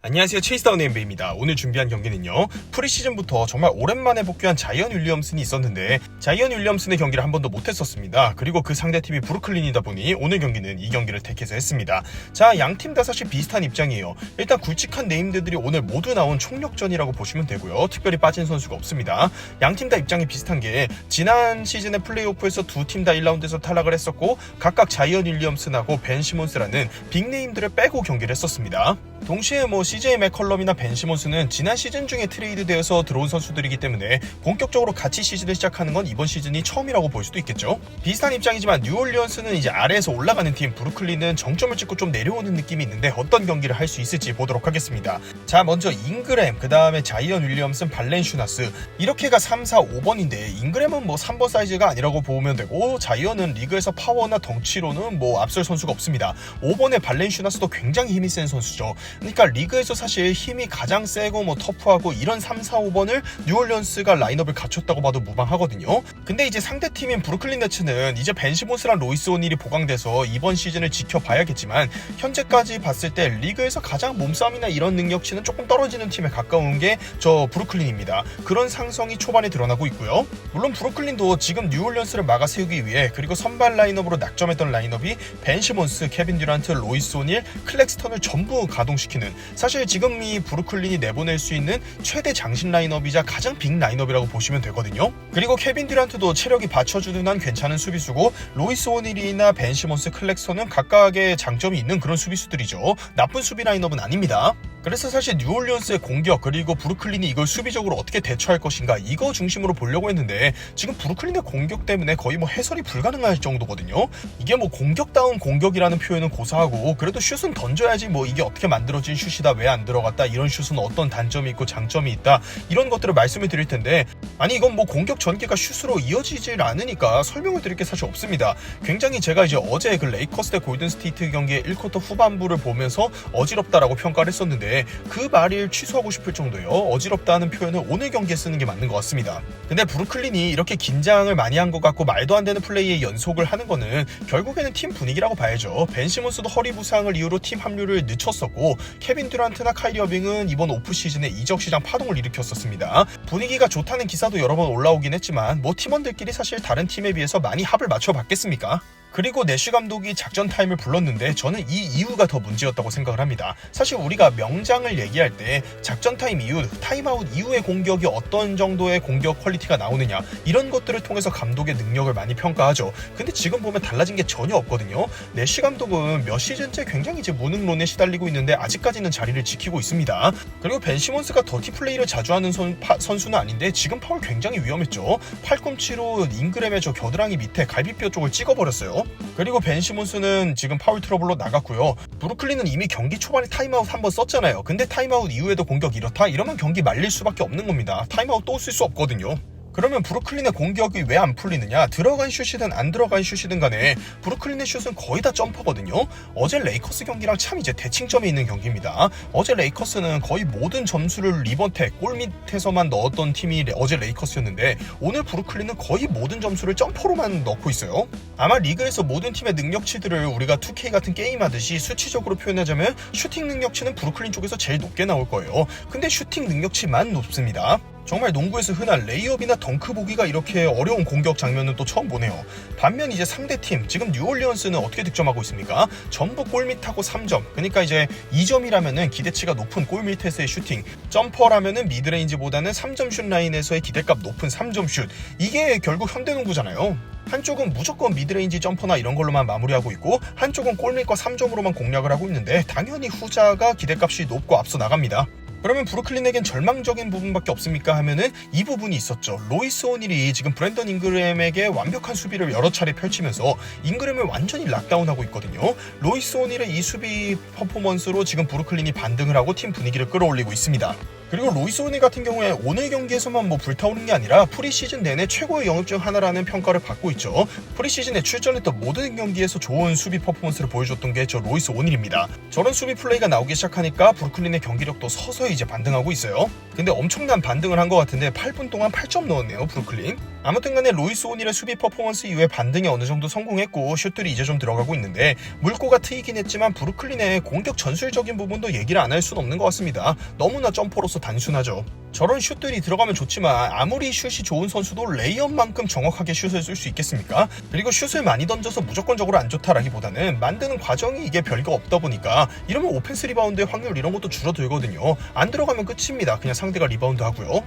안녕하세요, 체이스다운 NBA입니다. 오늘 준비한 경기는요, 프리시즌부터 정말 오랜만에 복귀한 자이언 윌리엄슨이 있었는데 자이언 윌리엄슨의 경기를 한 번도 못했었습니다. 그리고 그 상대팀이 브루클린이다 보니 오늘 경기는 이 경기를 택해서 했습니다. 자, 양팀 다 사실 비슷한 입장이에요. 일단 굵직한 네임드들이 오늘 모두 나온 총력전이라고 보시면 되고요. 특별히 빠진 선수가 없습니다. 양팀 다 입장이 비슷한 게 지난 시즌의 플레이오프에서 두 팀 다 1라운드에서 탈락을 했었고 각각 자이언 윌리엄슨하고 벤 시몬스라는 빅네임들을 빼고 경기를 했었습니다. 동시에 CJ 맥컬럼이나 벤 시몬스는 지난 시즌 중에 트레이드되어서 들어온 선수들이기 때문에 본격적으로 같이 시즌을 시작하는 건 이번 시즌이 처음이라고 볼 수도 있겠죠. 비슷한 입장이지만 뉴올리언스는 이제 아래에서 올라가는 팀, 브루클린은 정점을 찍고 좀 내려오는 느낌이 있는데 어떤 경기를 할 수 있을지 보도록 하겠습니다. 자, 먼저 잉그램, 그 다음에 자이언 윌리엄슨, 발렌슈나스, 이렇게가 3, 4, 5번인데 잉그램은 3번 사이즈가 아니라고 보면 되고 자이언은 리그에서 파워나 덩치로는 앞설 선수가 없습니다. 5번의 발렌슈나스도 굉장히 힘이 센 선수죠. 그러니까 리그에서 사실 힘이 가장 세고 터프하고 이런 3, 4, 5번을 뉴올리언스가 라인업을 갖췄다고 봐도 무방하거든요. 근데 이제 상대팀인 브루클린 네츠는 이제 벤 시몬스랑 로이스 오닐이 보강돼서 이번 시즌을 지켜봐야겠지만 현재까지 봤을 때 리그에서 가장 몸싸움이나 이런 능력치는 조금 떨어지는 팀에 가까운 게 저 브루클린입니다. 그런 상성이 초반에 드러나고 있고요. 물론 브루클린도 지금 뉴올리언스를 막아세우기 위해 그리고 선발 라인업으로 낙점했던 라인업이 벤 시몬스, 케빈 듀란트, 로이스 오닐, 클렉스턴을 전부 가동시키는, 사실 지금 이 브루클린이 내보낼 수 있는 최대 장신 라인업이자 가장 빅 라인업이라고 보시면 되거든요. 그리고 케빈 듀란트도 체력이 받쳐주는 한 괜찮은 수비수고 로이스 오닐이나 벤 시몬스, 클렉스턴은 각각의 장점이 있는 그런 수비수들이죠. 나쁜 수비 라인업은 아닙니다. 그래서 사실 뉴올리언스의 공격 그리고 브루클린이 이걸 수비적으로 어떻게 대처할 것인가 이거 중심으로 보려고 했는데 지금 브루클린의 공격 때문에 거의 해설이 불가능할 정도거든요. 이게 공격다운 공격이라는 표현은 고사하고 그래도 슛은 던져야지 이게 어떻게 만들어진 슛이다, 왜 안 들어갔다, 이런 슛은 어떤 단점이 있고 장점이 있다, 이런 것들을 말씀을 드릴 텐데 아니 이건 공격 전개가 슛으로 이어지질 않으니까 설명을 드릴 게 사실 없습니다. 굉장히 제가 이제 어제 그 레이커스 대 골든스테이트 경기의 1쿼터 후반부를 보면서 어지럽다라고 평가를 했었는데 그 말을 취소하고 싶을 정도예요. 어지럽다는 표현을 오늘 경기에 쓰는 게 맞는 것 같습니다. 근데 브루클린이 이렇게 긴장을 많이 한 것 같고 말도 안 되는 플레이의 연속을 하는 거는 결국에는 팀 분위기라고 봐야죠. 벤 시몬스도 허리 부상을 이유로 팀 합류를 늦췄었고 케빈 듀란트나 카이리 어빙은 이번 오프시즌에 이적 시장 파동을 일으켰었습니다. 분위기가 좋다는 기사도 여러 번 올라오긴 했지만 팀원들끼리 사실 다른 팀에 비해서 많이 합을 맞춰봤겠습니까? 그리고 내쉬 감독이 작전 타임을 불렀는데 저는 이 이유가 더 문제였다고 생각을 합니다. 사실 우리가 명장을 얘기할 때 작전 타임 이후, 타임아웃 이후의 공격이 어떤 정도의 공격 퀄리티가 나오느냐 이런 것들을 통해서 감독의 능력을 많이 평가하죠. 근데 지금 보면 달라진 게 전혀 없거든요. 내쉬 감독은 몇 시즌째 굉장히 이제 무능론에 시달리고 있는데 아직까지는 자리를 지키고 있습니다. 그리고 벤 시몬스가 더티 플레이를 자주 하는 선수는 아닌데 지금 파울 굉장히 위험했죠. 팔꿈치로 잉그램의 저 겨드랑이 밑에 갈비뼈 쪽을 찍어버렸어요. 그리고 벤 시몬스는 지금 파울 트러블로 나갔고요. 브루클린은 이미 경기 초반에 타임아웃 한번 썼잖아요. 근데 타임아웃 이후에도 공격 이렇다? 이러면 경기 말릴 수밖에 없는 겁니다. 타임아웃 또 쓸 수 없거든요. 그러면 브루클린의 공격이 왜 안 풀리느냐? 들어간 슛이든 안 들어간 슛이든 간에 브루클린의 슛은 거의 다 점퍼거든요. 어제 레이커스 경기랑 참 이제 대칭점이 있는 경기입니다. 어제 레이커스는 거의 모든 점수를 리버텍, 골 밑에서만 넣었던 팀이 어제 레이커스였는데 오늘 브루클린은 거의 모든 점수를 점퍼로만 넣고 있어요. 아마 리그에서 모든 팀의 능력치들을 우리가 2K 같은 게임 하듯이 수치적으로 표현하자면 슈팅 능력치는 브루클린 쪽에서 제일 높게 나올 거예요. 근데 슈팅 능력치만 높습니다. 정말 농구에서 흔한 레이업이나 덩크 보기가 이렇게 어려운 공격 장면은 또 처음 보네요. 반면 이제 상대팀, 지금 뉴올리언스는 어떻게 득점하고 있습니까? 전부 골밑하고 3점, 그러니까 이제 2점이라면은 기대치가 높은 골밑에서의 슈팅, 점퍼라면은 미드레인지보다는 3점 슛 라인에서의 기대값 높은 3점 슛, 이게 결국 현대농구잖아요. 한쪽은 무조건 미드레인지 점퍼나 이런 걸로만 마무리하고 있고 한쪽은 골밑과 3점으로만 공략을 하고 있는데 당연히 후자가 기대값이 높고 앞서 나갑니다. 그러면 브루클린에겐 절망적인 부분밖에 없습니까 하면은 이 부분이 있었죠. 로이스 오닐이 지금 브랜던 잉그램에게 완벽한 수비를 여러 차례 펼치면서 잉그램을 완전히 락다운하고 있거든요. 로이스 오닐의 이 수비 퍼포먼스로 지금 브루클린이 반등을 하고 팀 분위기를 끌어올리고 있습니다. 그리고 로이스 오닐 같은 경우에 오늘 경기에서만 불타오르는 게 아니라 프리시즌 내내 최고의 영입 중 하나라는 평가를 받고 있죠. 프리시즌에 출전했던 모든 경기에서 좋은 수비 퍼포먼스를 보여줬던 게 저 로이스 오닐입니다. 저런 수비 플레이가 나오기 시작하니까 브루클린의 경기력도 서서히 서서히 이제 반등하고 있어요. 근데 엄청난 반등을 한 것 같은데 8분 동안 8점 넣었네요, 브루클린. 아무튼 간에 로이스 오닐의 수비 퍼포먼스 이후에 반등에 어느 정도 성공했고 슛들이 이제 좀 들어가고 있는데 물꼬가 트이긴 했지만 브루클린의 공격 전술적인 부분도 얘기를 안 할 수는 없는 것 같습니다. 너무나 점퍼로서 단순하죠. 저런 슛들이 들어가면 좋지만 아무리 슛이 좋은 선수도 레이업만큼 정확하게 슛을 쏠 수 있겠습니까? 그리고 슛을 많이 던져서 무조건적으로 안 좋다라기보다는 만드는 과정이 이게 별거 없다 보니까 이러면 오펜스 리바운드의 확률 이런 것도 줄어들거든요. 안 들어가면 끝입니다. 그냥 상대가 리바운드 하고요.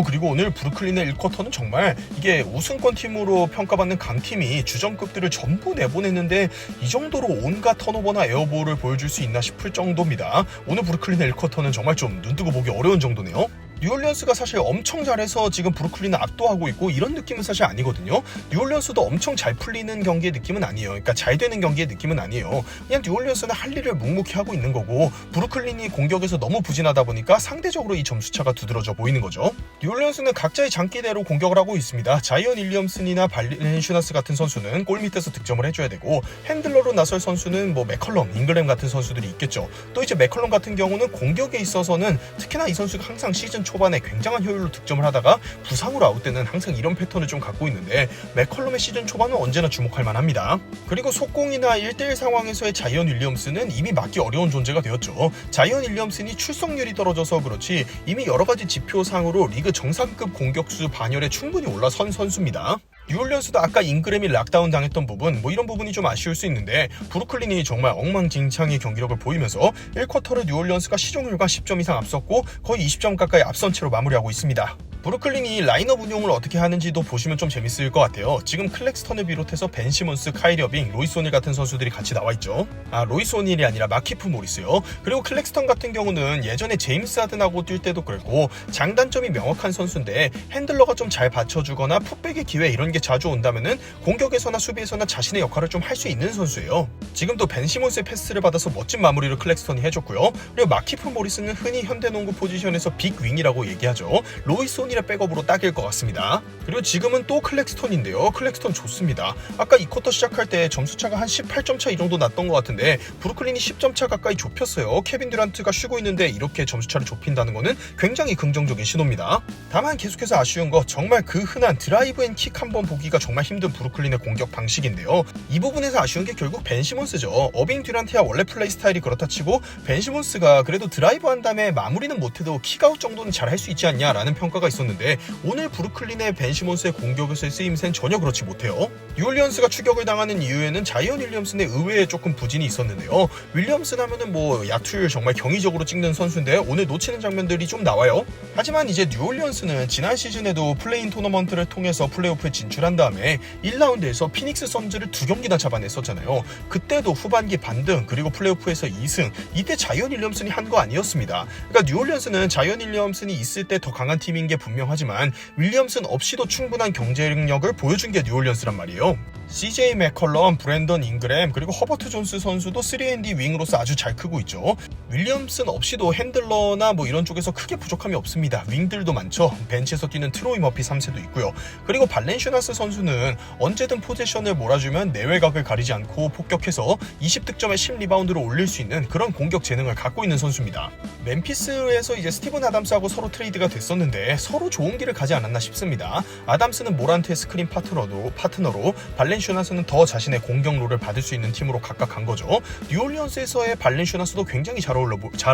그리고 오늘 브루클린의 1쿼터는 정말 이게 우승권 팀으로 평가받는 강팀이 주전급들을 전부 내보냈는데 이 정도로 온갖 턴오버나 에어볼을 보여줄 수 있나 싶을 정도입니다. 오늘 브루클린의 1쿼터는 정말 좀 눈뜨고 보기 어려운 정도네요. 뉴올리언스가 사실 엄청 잘해서 지금 브루클린을 압도하고 있고 이런 느낌은 사실 아니거든요. 뉴올리언스도 엄청 잘 풀리는 경기의 느낌은 아니에요. 그러니까 잘 되는 경기의 느낌은 아니에요. 그냥 뉴올리언스는 할 일을 묵묵히 하고 있는 거고 브루클린이 공격에서 너무 부진하다 보니까 상대적으로 이 점수차가 두드러져 보이는 거죠. 뉴올리언스는 각자의 장기대로 공격을 하고 있습니다. 자이언 윌리엄슨이나 발렌슈나스 같은 선수는 골 밑에서 득점을 해줘야 되고 핸들러로 나설 선수는 뭐 맥컬럼, 잉글램 같은 선수들이 있겠죠. 또 이제 맥컬럼 같은 경우는 공격에 있어서는 특히나 이 선수가 항상 시즌 초반에 굉장한 효율로 득점을 하다가 부상으로 아웃되는 항상 이런 패턴을 좀 갖고 있는데 맥컬럼의 시즌 초반은 언제나 주목할 만합니다. 그리고 속공이나 1대1 상황에서의 자이언 윌리엄슨은 이미 막기 어려운 존재가 되었죠. 자이언 윌리엄슨이 출석률이 떨어져서 그렇지 이미 여러가지 지표상으로 리그 정상급 공격수 반열에 충분히 올라선 선수입니다. 뉴올리언스도 아까 잉그램이 락다운 당했던 부분 이런 부분이 좀 아쉬울 수 있는데 브루클린이 정말 엉망진창의 경기력을 보이면서 1쿼터를 뉴올리언스가 시종률과 10점 이상 앞섰고 거의 20점 가까이 앞선 채로 마무리하고 있습니다. 브루클린이 라인업 운용을 어떻게 하는지도 보시면 좀 재밌을 것 같아요. 지금 클렉스턴을 비롯해서 벤 시몬스, 카이리 어빙, 로이스 오닐 같은 선수들이 같이 나와 있죠. 로이스 오닐이 아니라 마키프 모리스요. 그리고 클렉스턴 같은 경우는 예전에 제임스 하든하고 뛸 때도 그랬고 장단점이 명확한 선수인데 핸들러가 좀 잘 받쳐주거나 풋백의 기회 이런 게 자주 온다면은 공격에서나 수비에서나 자신의 역할을 좀 할 수 있는 선수예요. 지금도 벤 시몬스의 패스를 받아서 멋진 마무리를 클렉스턴이 해줬고요. 그리고 마키프 모리스는 흔히 현대농구 포지션에서 빅 윙이라고 얘기하죠. 로이스 오닐의 백업으로 딱일 것 같습니다. 그리고 지금은 또 클렉스턴인데요. 클렉스턴 좋습니다. 아까 이 쿼터 시작할 때 점수차가 한 18점 차 이 정도 났던 것 같은데 브루클린이 10점 차 가까이 좁혔어요. 케빈 듀란트가 쉬고 있는데 이렇게 점수차를 좁힌다는 거는 굉장히 긍정적인 신호입니다. 다만 계속해서 아쉬운 거 정말 그 흔한 드라이브 앤 킥 한번 보기가 정말 힘든 브루클린의 공격 방식인데요. 이 부분에서 아쉬운 게 결국 벤 시몬스죠. 어빙 듀란트야 원래 플레이 스타일이 그렇다 치고 벤 시몬스가 그래도 드라이브 한 다음에 마무리는 못해도 킥아웃 정도는 잘 할 수 있지 않냐라는 평가가 있었는데 오늘 브루클린의 벤 시몬스의 공격에서의 쓰임새는 전혀 그렇지 못해요. 뉴올리언스가 추격을 당하는 이유에는 자이언 윌리엄슨의 의외에 조금 부진이 있었는데요. 윌리엄슨 하면은 야투율 정말 경이적으로 찍는 선수인데 오늘 놓치는 장면들이 좀 나와요. 하지만 이제 뉴올리언스는 지난 시즌에도 플레인 토너먼트를 통해서 플레이오프에 진출한 다음에 1라운드에서 피닉스 선즈를 2경기나 잡아냈었잖아요. 그때도 후반기 반등 그리고 플레이오프에서 2승 이때 자이언 윌리엄슨이 한 거 아니었습니다. 그러니까 뉴올리언스는 자이언 윌리엄슨이 있을 때 더 강한 팀인 게 분명하지만 윌리엄슨 없이도 충분한 경쟁력을 보여준 게 뉴올리언스란 말이에요. CJ 맥컬럼, 브랜던 잉그램 그리고 허버트 존스 선수도 3&D 윙으로서 아주 잘 크고 있죠. 윌리엄슨 없이도 핸들러나 이런 쪽에서 크게 부족함이 없습니다. 윙들도 많죠. 벤치에서 뛰는 트로이 머피 3세도 있고요. 그리고 발렌슈나스 선수는 언제든 포지션을 몰아주면 내외각을 가리지 않고 폭격해서 20득점에 10리바운드를 올릴 수 있는 그런 공격 재능을 갖고 있는 선수입니다. 멤피스에서 이제 스티븐 아담스하고 서로 트레이드가 됐었는데 서로 좋은 길을 가지 않았나 싶습니다. 아담스는 모란트의 스크린 파트너로 발렌슈나스는 더 자신의 공격로를 받을 수 있는 팀으로 각각 간 거죠. 뉴올리언스에서의 발렌슈나스도 굉장히 잘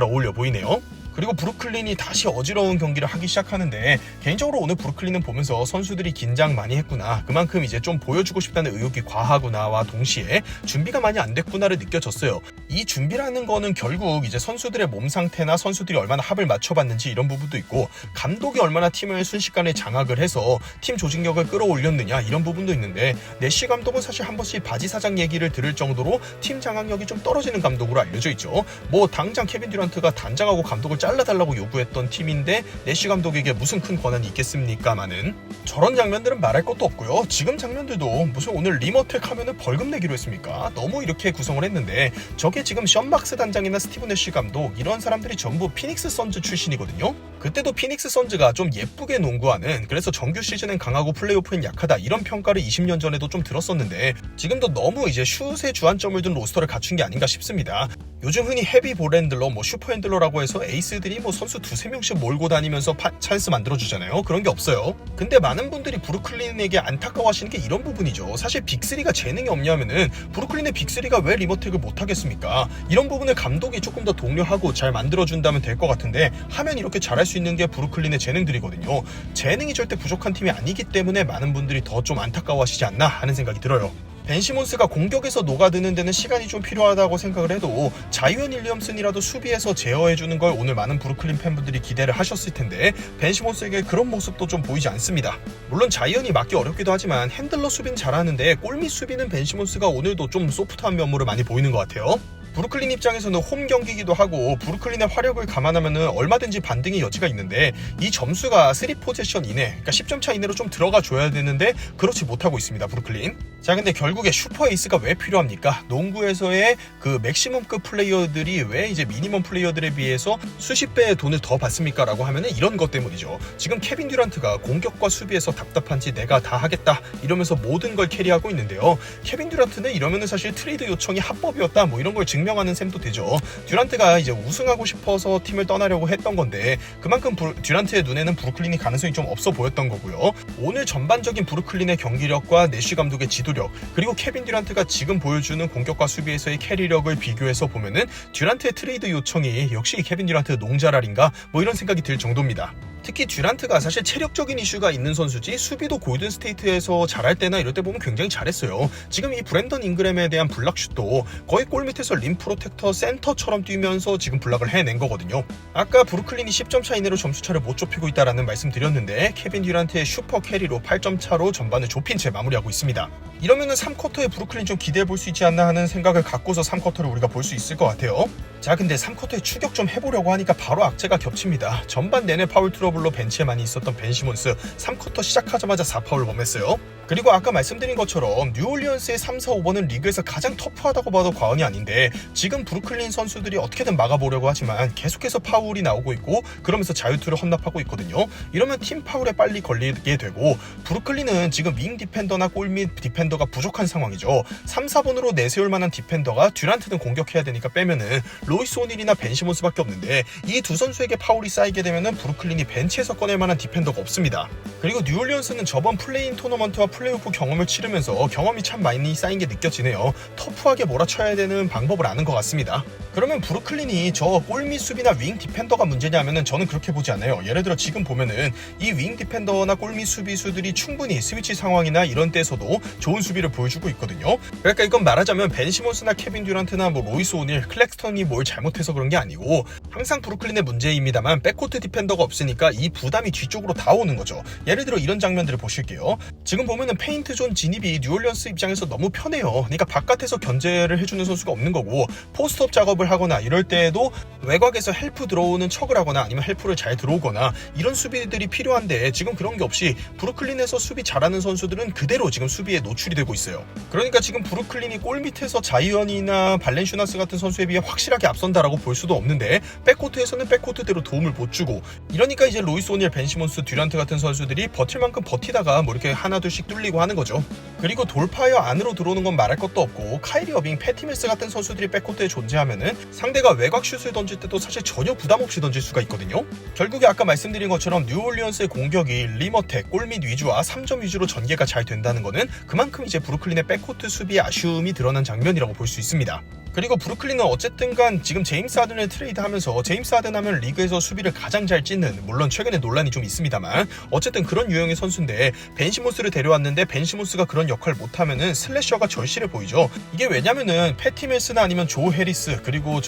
어울려 보이네요. 그리고 브루클린이 다시 어지러운 경기를 하기 시작하는데 개인적으로 오늘 브루클린은 보면서 선수들이 긴장 많이 했구나 그만큼 이제 좀 보여주고 싶다는 의욕이 과하구나와 동시에 준비가 많이 안 됐구나를 느껴졌어요. 이 준비라는 거는 결국 이제 선수들의 몸 상태나 선수들이 얼마나 합을 맞춰봤는지 이런 부분도 있고 감독이 얼마나 팀을 순식간에 장악을 해서 팀 조직력을 끌어올렸느냐 이런 부분도 있는데 내시 감독은 사실 한 번씩 바지 사장 얘기를 들을 정도로 팀 장악력이 좀 떨어지는 감독으로 알려져 있죠. 당장 케빈 듀란트가 단장하고 감독을 잘라달라고 요구했던 팀인데 내시 감독에게 무슨 큰 권한이 있겠습니까마는 저런 장면들은 말할 것도 없고요. 지금 장면들도 무슨 오늘 리머텍 하면은 벌금 내기로 했습니까? 너무 이렇게 구성을 했는데 저게 지금 션 박스 단장이나 스티븐 내시 감독 이런 사람들이 전부 피닉스 선즈 출신이거든요. 그때도 피닉스 선즈가 좀 예쁘게 농구하는 그래서 정규 시즌엔 강하고 플레이오프엔 약하다 이런 평가를 20년 전에도 좀 들었었는데 지금도 너무 이제 슛에 주안점을 둔 로스터를 갖춘 게 아닌가 싶습니다. 요즘 흔히 헤비 볼 핸들러, 슈퍼 핸들러라고 해서 에이스들이 선수 두세 명씩 몰고 다니면서 찬스 만들어주잖아요. 그런 게 없어요. 근데 많은 분들이 브루클린에게 안타까워하시는 게 이런 부분이죠. 사실 빅3가 재능이 없냐면은 브루클린의 빅3가 왜 리머텍을 못하겠습니까? 이런 부분을 감독이 조금 더 독려하고 잘 만들어준다면 될 것 같은데 하면 이렇게 잘할 수 있는 게 브루클린의 재능들이거든요. 재능이 절대 부족한 팀이 아니기 때문에 많은 분들이 더 좀 안타까워하시지 않나 하는 생각이 들어요. 벤 시몬스가 공격에서 녹아드는 데는 시간이 좀 필요하다고 생각을 해도 자이언 윌리엄슨이라도 수비에서 제어해주는 걸 오늘 많은 브루클린 팬분들이 기대를 하셨을 텐데 벤 시몬스에게 그런 모습도 좀 보이지 않습니다. 물론 자이언이 맞기 어렵기도 하지만 핸들러 수비는 잘하는데 골밑 수비는 벤 시몬스가 오늘도 좀 소프트한 면모를 많이 보이는 것 같아요. 브루클린 입장에서는 홈 경기이기도 하고 브루클린의 화력을 감안하면 얼마든지 반등의 여지가 있는데 이 점수가 3포제션 이내, 그러니까 10점 차 이내로 좀 들어가 줘야 되는데 그렇지 못하고 있습니다, 브루클린. 자, 근데 결국에 슈퍼 에이스가 왜 필요합니까? 농구에서의 그 맥시멈급 플레이어들이 왜 이제 미니멈 플레이어들에 비해서 수십 배의 돈을 더 받습니까? 라고 하면은 이런 것 때문이죠. 지금 케빈 듀란트가 공격과 수비에서 답답한지 내가 다 하겠다 이러면서 모든 걸 캐리하고 있는데요. 케빈 듀란트는 이러면은 사실 트레이드 요청이 합법이었다 이런 걸 증명하는 셈도 되죠. 듀란트가 이제 우승하고 싶어서 팀을 떠나려고 했던 건데 그만큼 듀란트의 눈에는 브루클린이 가능성이 좀 없어 보였던 거고요. 오늘 전반적인 브루클린의 경기력과 내쉬 감독의 지도력 그리고 케빈 듀란트가 지금 보여주는 공격과 수비에서의 캐리력을 비교해서 보면은 듀란트의 트레이드 요청이 역시 케빈 듀란트 농자랄인가 이런 생각이 들 정도입니다. 특히 듀란트가 사실 체력적인 이슈가 있는 선수지 수비도 골든스테이트에서 잘할 때나 이럴 때 보면 굉장히 잘했어요. 지금 이 브랜던 잉그램에 대한 블락슛도 거의 골 밑에서 림 프로텍터 센터처럼 뛰면서 지금 블락을 해낸 거거든요. 아까 브루클린이 10점 차 이내로 점수차를 못 좁히고 있다라는 말씀 드렸는데 케빈 듀란트의 슈퍼 캐리로 8점 차로 전반을 좁힌 채 마무리하고 있습니다. 이러면은 3쿼터에 브루클린 좀 기대해 볼 수 있지 않나 하는 생각을 갖고서 3쿼터를 우리가 볼 수 있을 것 같아요. 자, 근데 3쿼터에 추격 좀 해보려고 하니까 바로 악재가 겹칩니다. 전반 내내 파울 트러블로 벤치에 많이 있었던 벤 시몬스 3쿼터 시작하자마자 4파울을 범했어요. 그리고 아까 말씀드린 것처럼 뉴올리언스의 3, 4, 5번은 리그에서 가장 터프하다고 봐도 과언이 아닌데 지금 브루클린 선수들이 어떻게든 막아보려고 하지만 계속해서 파울이 나오고 있고 그러면서 자유투를 헌납하고 있거든요. 이러면 팀 파울에 빨리 걸리게 되고 브루클린은 지금 윙 디펜더나 골밑 디펜더가 부족한 상황이죠. 3, 4번으로 내세울 만한 디펜더가 듀란트는 공격해야 되니까 빼면은 로이스 오닐이나 벤 시몬스밖에 없는데 이 두 선수에게 파울이 쌓이게 되면은 브루클린이 벤치에서 꺼낼 만한 디펜더가 없습니다. 그리고 뉴올리언스는 저번 플레이인 토너먼트와 플레이오프 경험을 치르면서 경험이 참 많이 쌓인 게 느껴지네요. 터프하게 몰아쳐야 되는 방법을 아는 것 같습니다. 그러면 브루클린이 저 골밑 수비나 윙 디펜더가 문제냐면은 저는 그렇게 보지 않아요. 예를 들어 지금 보면은 이 윙 디펜더나 골밑 수비수들이 충분히 스위치 상황이나 이런 때에서도 좋은 수비를 보여주고 있거든요. 그러니까 이건 말하자면 벤 시몬스나 케빈 듀란트나 로이스 오닐, 클렉스턴이 뭘 잘못해서 그런 게 아니고 항상 브루클린의 문제입니다만 백코트 디펜더가 없으니까 이 부담이 뒤쪽으로 다 오는 거죠. 예를 들어 이런 장면들을 보실게요. 지금 보면은 페인트 존 진입이 뉴올리언스 입장에서 너무 편해요. 그러니까 바깥에서 견제를 해주는 선수가 없는 거고 포스트업 작업을 하거나 이럴 때에도 외곽에서 헬프 들어오는 척을 하거나 아니면 헬프를 잘 들어오거나 이런 수비들이 필요한데 지금 그런 게 없이 브루클린에서 수비 잘하는 선수들은 그대로 지금 수비에 노출이 되고 있어요. 그러니까 지금 브루클린이 골 밑에서 자이언이나 발렌슈나스 같은 선수에 비해 확실하게 앞선다라고 볼 수도 없는데 백코트에서는 백코트대로 도움을 못 주고 이러니까 이제 로이스 오닐, 벤 시몬스, 듀란트 같은 선수들이 버틸 만큼 버티다가 이렇게 하나 둘씩 뚫리고 하는 거죠. 그리고 돌파여 안으로 들어오는 건 말할 것도 없고 카이리 어빙, 패티 밀스 같은 선수들이 백코트에 존재하면은 상대가 외곽 슛을 던질 때도 사실 전혀 부담 없이 던질 수가 있거든요. 결국에 아까 말씀드린 것처럼 뉴올리언스의 공격이 리머텍, 골밑 위주와 3점 위주로 전개가 잘 된다는 거는 그만큼 이제 브루클린의 백코트 수비의 아쉬움이 드러난 장면이라고 볼 수 있습니다. 그리고 브루클린은 어쨌든 간 지금 제임스 하든을 트레이드하면서 제임스 하든 하면 리그에서 수비를 가장 잘 찢는, 물론 최근에 논란이 좀 있습니다만 어쨌든 그런 유형의 선수인데 벤 시몬스를 데려왔는데 벤 시몬스가 그런 역할을 못하면은 슬래셔가 절실해 보이죠. 이게 왜냐면은 패티 밀스나 아니면 조 해리스 그리고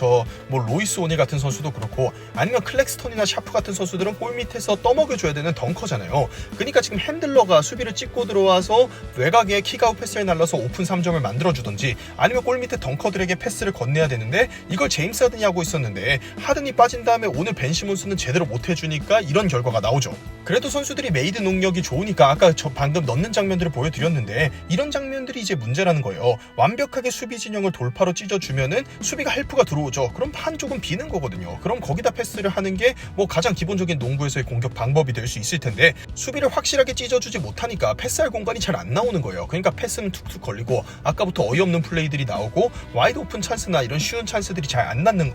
로이스 오닐 같은 선수도 그렇고 아니면 클렉스턴이나 샤프 같은 선수들은 골 밑에서 떠먹여줘야 되는 덩커잖아요. 그러니까 지금 핸들러가 수비를 찍고 들어와서 외곽에 킥아웃 패스를 날라서 오픈 3점을 만들어주든지 아니면 골 밑에 덩커들에게 패스를 건네야 되는데 이걸 제임스 하든이 하고 있었는데 하든이 빠진 다음에 오늘 벤 시몬스는 제대로 못해주니까 이런 결과가 나오죠. 그래도 선수들이 메이드 능력이 좋으니까 아까 저 방금 넣는 장면들을 보여드렸는데 이런 장면들이 이제 문제라는 거예요. 완벽하게 수비 진영을 돌파로 찢어주면은 수비가 헬프가 들어오죠. 그럼 한쪽은 비는 거거든요. 그럼 거기다 패스를 하는 게 가장 기본적인 농구에서의 공격 방법이 될 수 있을 텐데 수비를 확실하게 찢어주지 못하니까 패스할 공간이 잘 안 나오는 거예요. 그러니까 패스는 툭툭 걸리고 아까부터 어이없는 플레이들이 나오고 와이드 오픈 찬스나 이런 쉬운 찬스들이 잘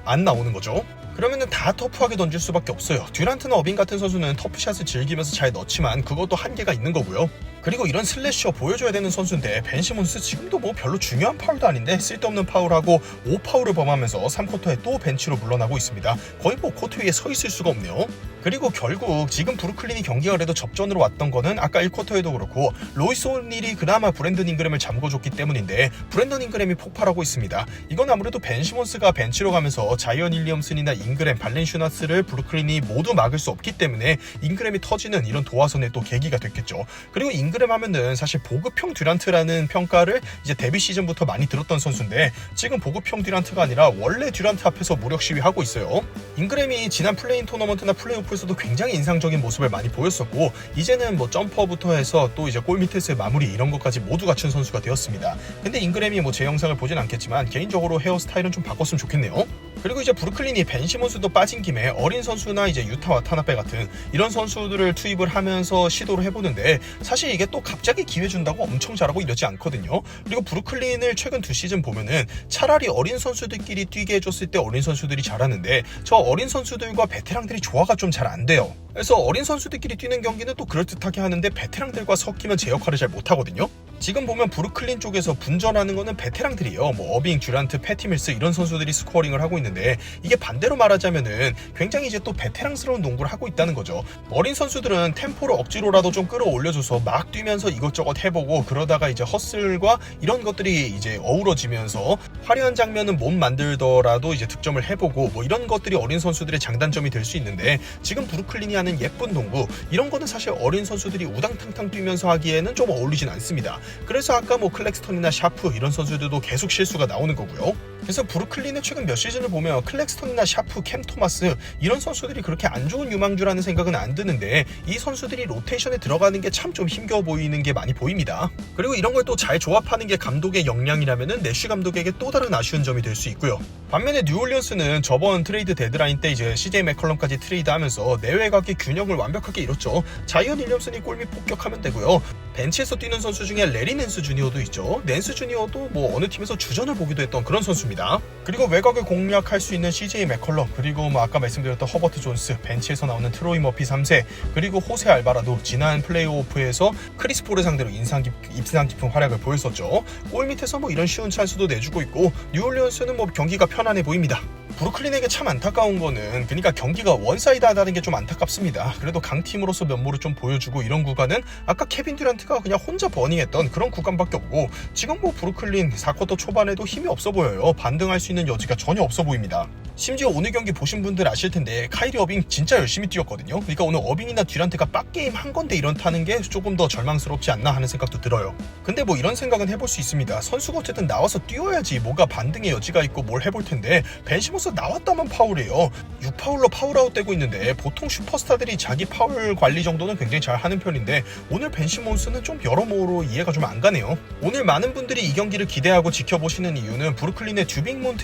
안 나오는 거죠. 그러면은 다 터프하게 던질 수밖에 없어요. 듀란트나 어빙 같은 선수는 터프샷을 즐기면서 잘 넣지만 그것도 한계가 있는 거고요. 그리고 이런 슬래셔 보여줘야 되는 선수인데 벤 시몬스 지금도 뭐 별로 중요한 파울도 아닌데 쓸데없는 파울하고 5파울을 범하면서 3쿼터에 또 벤치로 물러나고 있습니다. 거의 뭐 코트 위에 서 있을 수가 없네요. 그리고 결국 지금 브루클린이 경기가 그래도 접전으로 왔던 거는 아까 1쿼터에도 그렇고 로이스 오닐이 그나마 브랜든 잉그램을 잠궈줬기 때문인데 브랜든 잉그램이 폭발하고 있습니다. 이건 아무래도 벤 시몬스가 벤치로 가면서 자이언 윌리엄슨이나 잉그램, 발렌슈나스를 브루클린이 모두 막을 수 없기 때문에 잉그램이 터지는 이런 도화선의 또 계기가 됐겠죠. 그리고 잉그램 하면은 사실 보급형 듀란트라는 평가를 이제 데뷔 시즌부터 많이 들었던 선수인데 지금 보급형 듀란트가 아니라 원래 듀란트 앞에서 무력 시위하고 있어요. 잉그램이 지난 플레인 토너먼트나 플레이오프에서도 굉장히 인상적인 모습을 많이 보였었고 이제는 뭐 점퍼부터 해서 또 이제 골 밑에서의 마무리 이런 것까지 모두 갖춘 선수가 되었습니다. 근데 잉그램이 뭐 제 영상을 보진 않겠지만 개인적으로 헤어스타일은 좀 바꿨으면 좋겠네요. 그리고 이제 브루클린이 벤 시몬스도 빠진 김에 어린 선수나 이제 유타 와타나베 같은 이런 선수들을 투입을 하면서 시도를 해보는데 사실 이게 또 갑자기 기회 준다고 엄청 잘하고 이러지 않거든요. 그리고 브루클린을 최근 2시즌 보면은 차라리 어린 선수들끼리 뛰게 해줬을 때 어린 선수들이 잘하는데 저 어린 선수들과 베테랑들이 조화가 좀 잘 안 돼요. 그래서 어린 선수들끼리 뛰는 경기는 또 그럴듯하게 하는데 베테랑들과 섞이면 제 역할을 잘 못하거든요. 지금 보면 브루클린 쪽에서 분전하는 거는 베테랑들이에요. 뭐 어빙, 듀란트, 패티 밀스 이런 선수들이 스코어링을 하고 있는데 이게 반대로 말하자면은 굉장히 이제 또 베테랑스러운 농구를 하고 있다는 거죠. 어린 선수들은 템포를 억지로라도 좀 끌어올려줘서 막 뛰면서 이것저것 해보고 그러다가 이제 허슬과 이런 것들이 이제 어우러지면서 화려한 장면은 못 만들더라도 이제 득점을 해보고 뭐 이런 것들이 어린 선수들의 장단점이 될 수 있는데 지금 브루클린이 하는 예쁜 농구 이런 거는 사실 어린 선수들이 우당탕탕 뛰면서 하기에는 좀 어울리진 않습니다. 그래서 아까 뭐 클렉스턴이나 샤프 이런 선수들도 계속 실수가 나오는 거고요. 그래서 브루클린의 최근 몇 시즌을 보면 클렉스턴이나 샤프, 캠 토마스 이런 선수들이 그렇게 안 좋은 유망주라는 생각은 안 드는데 이 선수들이 로테이션에 들어가는 게 참 좀 힘겨워 보이는 게 많이 보입니다. 그리고 이런 걸 또 잘 조합하는 게 감독의 역량이라면은 내쉬 감독에게 또 다른 아쉬운 점이 될 수 있고요. 반면에 뉴올리언스는 저번 트레이드 데드라인 때 이제 CJ 맥컬럼까지 트레이드하면서 내외각의 균형을 완벽하게 이뤘죠. 자이언 윌리엄슨이 골밑 폭격하면 되고요. 벤치에서 뛰는 선수 중에 레리 낸스 주니어도 있죠. 낸스 주니어도 뭐 어느 팀에서 주전을 보기도 했던 그런 선수입니다. 그리고 외곽을 공략할 수 있는 CJ 맥컬럼 그리고 뭐 아까 말씀드렸던 허버트 존스, 벤치에서 나오는 트로이 머피 3세 그리고 호세 알바라도 지난 플레이오프에서 크리스 폴을 상대로 인상 깊은 활약을 보였었죠. 골 밑에서 뭐 이런 쉬운 찬스도 내주고 있고 뉴올리언스는 뭐 경기가 편안해 보입니다. 브루클린에게 참 안타까운 거는 그러니까 경기가 원사이드하다는 게 좀 안타깝습니다. 그래도 강팀으로서 면모를 좀 보여주고 이런 구간은 아까 케빈 듀란트가 그냥 혼자 버닝했던 그런 구간밖에 없고 지금 뭐 브루클린 4쿼터 초반에도 힘이 없어 보여요. 반등할 수 있는 여지가 전혀 없어 보입니다. 심지어 오늘 경기 보신 분들 아실 텐데 카이리 어빙 진짜 열심히 뛰었거든요. 그러니까 오늘 어빙이나 듀란트가 빡게임 한 건데 이런다는 게 조금 더 절망스럽지 않나 하는 생각도 들어요. 근데 뭐 이런 생각은 해볼 수 있습니다. 선수가 어쨌든 나와서 뛰어야지 뭐가 반등의 여지가 있고 뭘 해볼 텐데 벤 시몬스 나왔다만 파울이에요. 6파울로 파울아웃 되고 있는데 보통 슈퍼스타들이 자기 파울 관리 정도는 굉장히 잘 하는 편인데 오늘 벤 시몬스는 좀 여러모로 이해가 좀 안 가네요. 오늘 많은 분들이 이 경기를 기대하고 지켜보시는 이유는 브루클린의 듀빙몬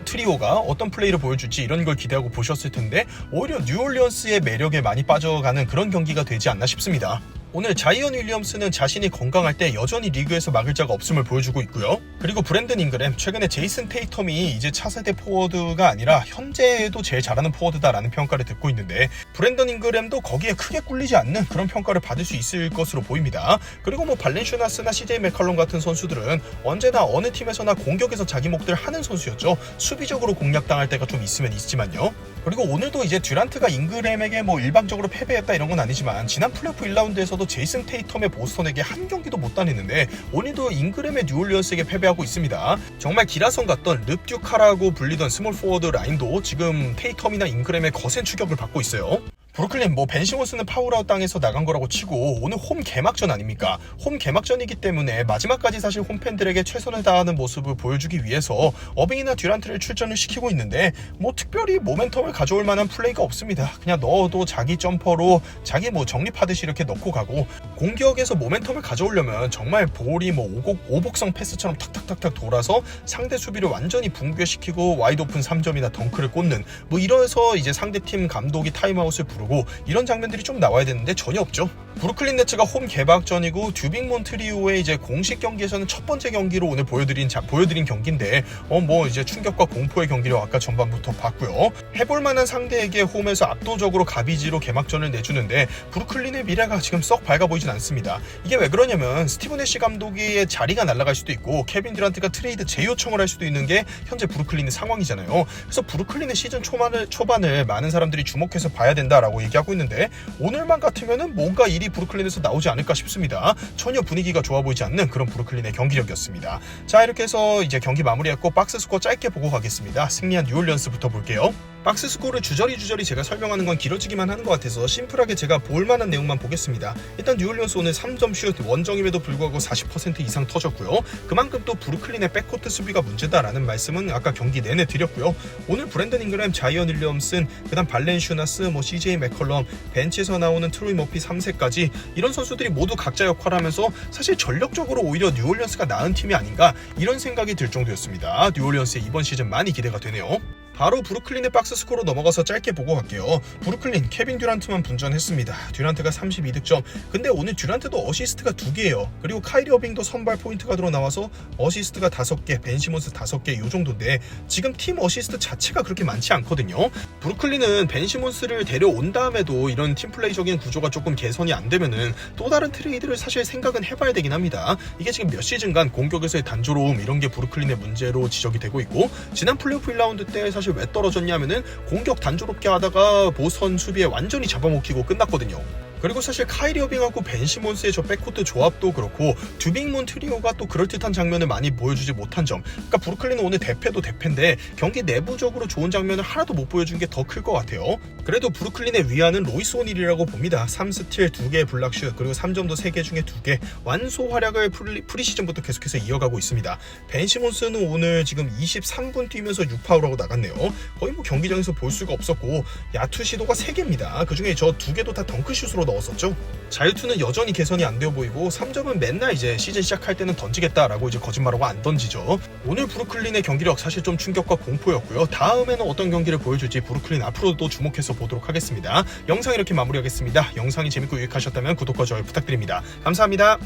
트리오가 어떤 플레이를 보여줄지 이런 걸 기대하고 보셨을 텐데 오히려 뉴올리언스의 매력에 많이 빠져가는 그런 경기가 되지 않나 싶습니다. 오늘 자이언 윌리엄스는 자신이 건강할 때 여전히 리그에서 막을 자가 없음을 보여주고 있고요. 그리고 브랜든 잉그램, 최근에 제이슨 테이텀이 이제 차세대 포워드가 아니라 현재도 제일 잘하는 포워드다라는 평가를 듣고 있는데 브랜든 잉그램도 거기에 크게 꿀리지 않는 그런 평가를 받을 수 있을 것으로 보입니다. 그리고 뭐 발렌슈나스나 CJ 맥컬럼 같은 선수들은 언제나 어느 팀에서나 공격에서 자기 몫들 하는 선수였죠. 수비적으로 공략당할 때가 좀 있으면 있지만요. 그리고 오늘도 이제 듀란트가 잉그램에게 뭐 일방적으로 패배했다 이런 건 아니지만 지난 플레이오프 1라운드에서도 제이슨 테이텀의 보스턴에게 한 경기도 못 다녔는데 오늘도 잉그램의 뉴올리언스에게 패배하고 있습니다. 정말 기라성 같던 릅듀카라고 불리던 스몰 포워드 라인도 지금 테이텀이나 잉그램의 거센 추격을 받고 있어요. 브루클린 뭐 벤 시몬스는 파울아웃 당해서 나간 거라고 치고 오늘 홈 개막전 아닙니까? 홈 개막전이기 때문에 마지막까지 사실 홈팬들에게 최선을 다하는 모습을 보여주기 위해서 어빙이나 듀란트를 출전을 시키고 있는데 뭐 특별히 모멘텀을 가져올 만한 플레이가 없습니다. 그냥 넣어도 자기 점퍼로 자기 뭐 정립하듯이 이렇게 넣고 가고 공격에서 모멘텀을 가져오려면 정말 볼이 뭐 오복성 패스처럼 탁탁탁탁 돌아서 상대 수비를 완전히 붕괴시키고 와이드 오픈 3점이나 덩크를 꽂는 뭐 이래서 이제 상대팀 감독이 타임아웃을 부르고 오르고 이런 장면들이 좀 나와야 되는데 전혀 없죠. 브루클린 네츠가 홈 개막전이고 듀빅 몬트리오의 이제 공식 경기에서는 첫 번째 경기로 오늘 보여드린 경기인데 뭐 이제 충격과 공포의 경기를 아까 전반부터 봤고요. 해볼만한 상대에게 홈에서 압도적으로 가비지로 개막전을 내주는데 브루클린의 미래가 지금 썩 밝아 보이진 않습니다. 이게 왜 그러냐면 스티븐 애쉬 감독의 자리가 날아갈 수도 있고 케빈 듀란트가 트레이드 재요청을 할 수도 있는 게 현재 브루클린의 상황이잖아요. 그래서 브루클린의 시즌 초반을 많은 사람들이 주목해서 봐야 된다라고 얘기하고 있는데 오늘만 같으면은 뭔가 일이 브루클린에서 나오지 않을까 싶습니다. 전혀 분위기가 좋아 보이지 않는 그런 브루클린의 경기력이었습니다. 자, 이렇게 해서 이제 경기 마무리했고 박스 스코어 짧게 보고 가겠습니다. 승리한 뉴올리언스부터 볼게요. 박스 스코어를 주저리 제가 설명하는 건 길어지기만 하는 것 같아서 심플하게 제가 볼만한 내용만 보겠습니다. 일단 뉴올리언스 오늘 3점 슛 원정임에도 불구하고 40% 이상 터졌고요. 그만큼 또 브루클린의 백코트 수비가 문제다라는 말씀은 아까 경기 내내 드렸고요. 오늘 브랜든 잉그램, 자이언 윌리엄슨, 그다음 발렌슈나스, CJ 맥컬럼, 벤치에서 나오는 트로이 머피 3세까지 이런 선수들이 모두 각자 역할을 하면서 사실 전력적으로 오히려 뉴올리언스가 나은 팀이 아닌가 이런 생각이 들 정도였습니다. 뉴올리언스의 이번 시즌 많이 기대가 되네요. 바로 브루클린의 박스 스코어로 넘어가서 짧게 보고 갈게요. 브루클린 케빈 듀란트만 분전했습니다. 듀란트가 32득점. 근데 오늘 듀란트도 어시스트가 2개예요. 그리고 카이리 어빙도 선발 포인트 가드로 나와서 어시스트가 5개, 벤 시몬스 5개 요 정도인데 지금 팀 어시스트 자체가 그렇게 많지 않거든요. 브루클린은 벤 시몬스를 데려온 다음에도 이런 팀플레이적인 구조가 조금 개선이 안 되면은 또 다른 트레이드를 사실 생각은 해봐야 되긴 합니다. 이게 지금 몇 시즌간 공격에서의 단조로움 이런 게 브루클린의 문제로 지적이 되고 있고 지난 플레이오프 1라운드 때 사실 왜 떨어졌냐면은 공격 단조롭게 하다가 보스턴 수비에 완전히 잡아먹히고 끝났거든요. 그리고 사실 카이리 어빙하고 벤 시몬스의 저 백코트 조합도 그렇고 듀빅 몬트리오가 또 그럴듯한 장면을 많이 보여주지 못한 점. 그러니까 브루클린은 오늘 대패도 대패인데 경기 내부적으로 좋은 장면을 하나도 못 보여준 게 더 클 것 같아요. 그래도 브루클린의 위안은 로이스 오닐이라고 봅니다. 3스틸 2개의 블락슛 그리고 3점도 3개 중에 2개 완소 활약을 프리시즌부터 계속해서 이어가고 있습니다. 벤 시몬스는 오늘 지금 23분 뛰면서 6파울하고 나갔네요. 거의 뭐 경기장에서 볼 수가 없었고 야투 시도가 3개입니다. 그중에 저 2개도 다 덩크슛으로 넣었었죠. 자유투는 여전히 개선이 안 되어 보이고 3점은 맨날 이제 시즌 시작할 때는 던지겠다라고 이제 거짓말하고 안 던지죠. 오늘 브루클린의 경기력 사실 좀 충격과 공포였고요. 다음에는 어떤 경기를 보여줄지 브루클린 앞으로도 주목해서 보도록 하겠습니다. 영상 이렇게 마무리하겠습니다. 영상이 재밌고 유익하셨다면 구독과 좋아요 부탁드립니다. 감사합니다.